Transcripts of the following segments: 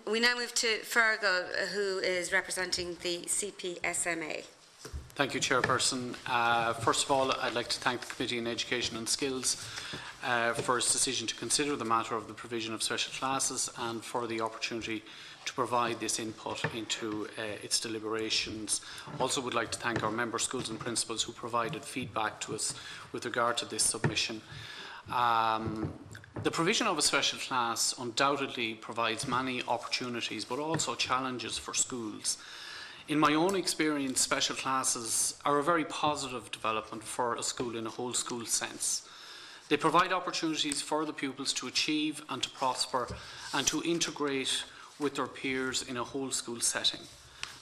We now move to Fergal, who is representing the CPSMA. Thank you, Chairperson. First of all, I'd like to thank the Committee on Education and Skills for its decision to consider the matter of the provision of special classes and for the opportunity to provide this input into its deliberations. Also would like to thank our member schools and principals who provided feedback to us with regard to this submission. The provision of a special class undoubtedly provides many opportunities but also challenges for schools. In my own experience, special classes are a very positive development for a school in a whole school sense. They provide opportunities for the pupils to achieve and to prosper and to integrate with their peers in a whole school setting.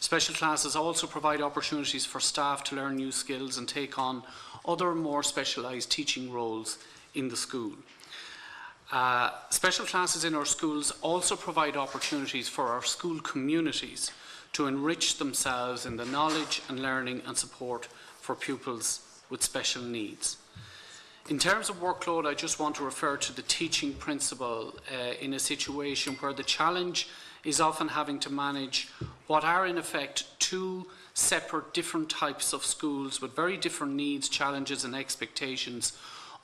Special classes also provide opportunities for staff to learn new skills and take on other more specialised teaching roles in the school. Special classes in our schools also provide opportunities for our school communities to enrich themselves in the knowledge and learning and support for pupils with special needs. In terms of workload, I just want to refer to the teaching principal in a situation where the challenge is often having to manage what are in effect two separate different types of schools with very different needs, challenges and expectations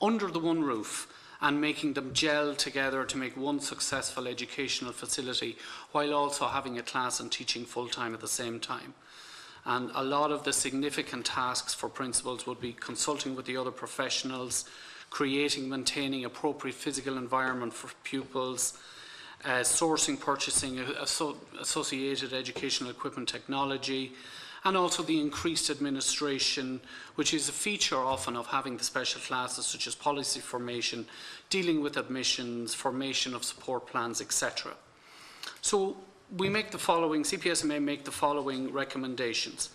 under the one roof, and making them gel together to make one successful educational facility while also having a class and teaching full-time at the same time. And a lot of the significant tasks for principals would be consulting with the other professionals, creating, maintaining appropriate physical environment for pupils, sourcing, purchasing associated educational equipment technology, and also the increased administration, which is a feature often of having the special classes, such as policy formation, dealing with admissions, formation of support plans, etc. So we make the following, CPSMA make the following recommendations.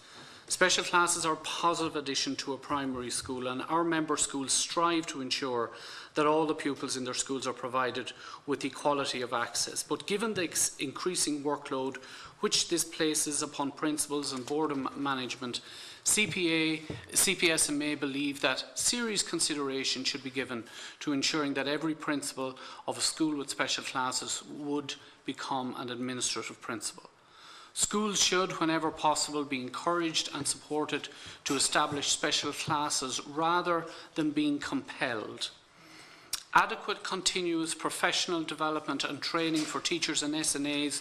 Special classes are a positive addition to a primary school, and our member schools strive to ensure that all the pupils in their schools are provided with equality of access. But given the increasing workload which this places upon principals and board of management, CPSMA believe that serious consideration should be given to ensuring that every principal of a school with special classes would become an administrative principal. Schools should, whenever possible, be encouraged and supported to establish special classes rather than being compelled. Adequate continuous professional development and training for teachers and SNAs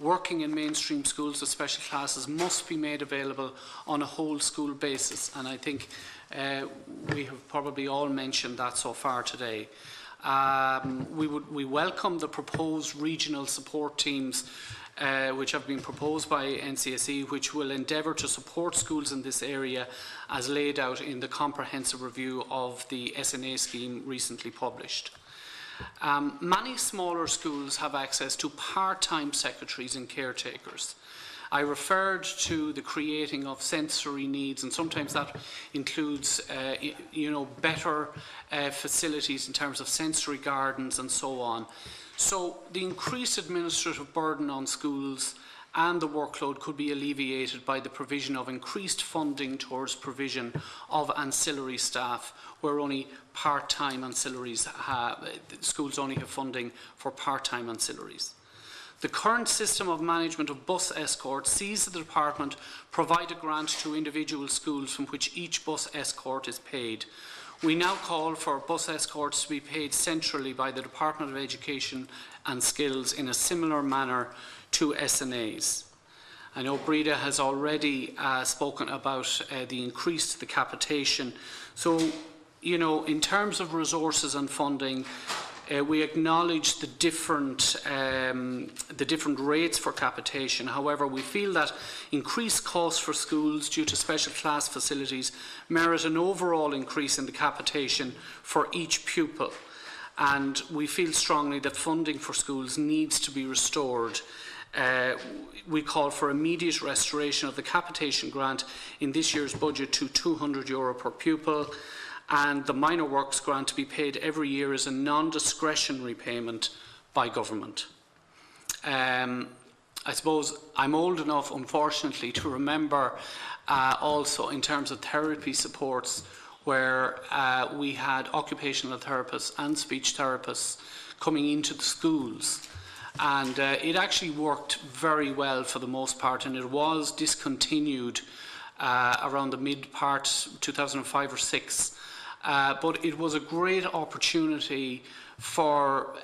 working in mainstream schools with special classes must be made available on a whole school basis, and I think we have probably all mentioned that so far today. We welcome the proposed regional support teams which have been proposed by NCSE, which will endeavour to support schools in this area as laid out in the comprehensive review of the SNA scheme recently published. Many smaller schools have access to part-time secretaries and caretakers. I referred to the creating of sensory needs, and sometimes that includes better facilities in terms of sensory gardens and so on. So the increased administrative burden on schools and the workload could be alleviated by the provision of increased funding towards provision of ancillary staff, where only part-time ancillaries schools only have funding for part-time ancillaries. The current system of management of bus escorts sees the department provide a grant to individual schools from which each bus escort is paid. We now call for bus escorts to be paid centrally by the Department of Education and Skills in a similar manner to SNAs. I know Breda has already spoken about the capitation. So, in terms of resources and funding, we acknowledge the different rates for capitation. However, we feel that increased costs for schools due to special class facilities merit an overall increase in the capitation for each pupil. And we feel strongly that funding for schools needs to be restored. We call for immediate restoration of the capitation grant in this year's budget to €200 per pupil, and the minor works grant to be paid every year as a non-discretionary payment by government. I suppose I'm old enough, unfortunately, to remember also in terms of therapy supports where we had occupational therapists and speech therapists coming into the schools. and it actually worked very well for the most part, and it was discontinued around the mid-part 2005 or 6. But it was a great opportunity for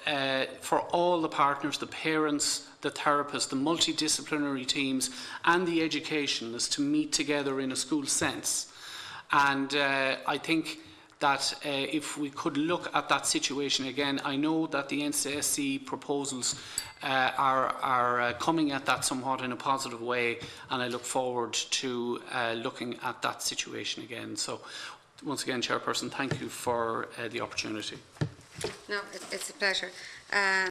all the partners, the parents, the therapists, the multidisciplinary teams and the educationists to meet together in a school sense. And I think that if we could look at that situation again, I know that the NCSC proposals are coming at that somewhat in a positive way, and I look forward to looking at that situation again. So once again, Chairperson, thank you for the opportunity. No, it's a pleasure.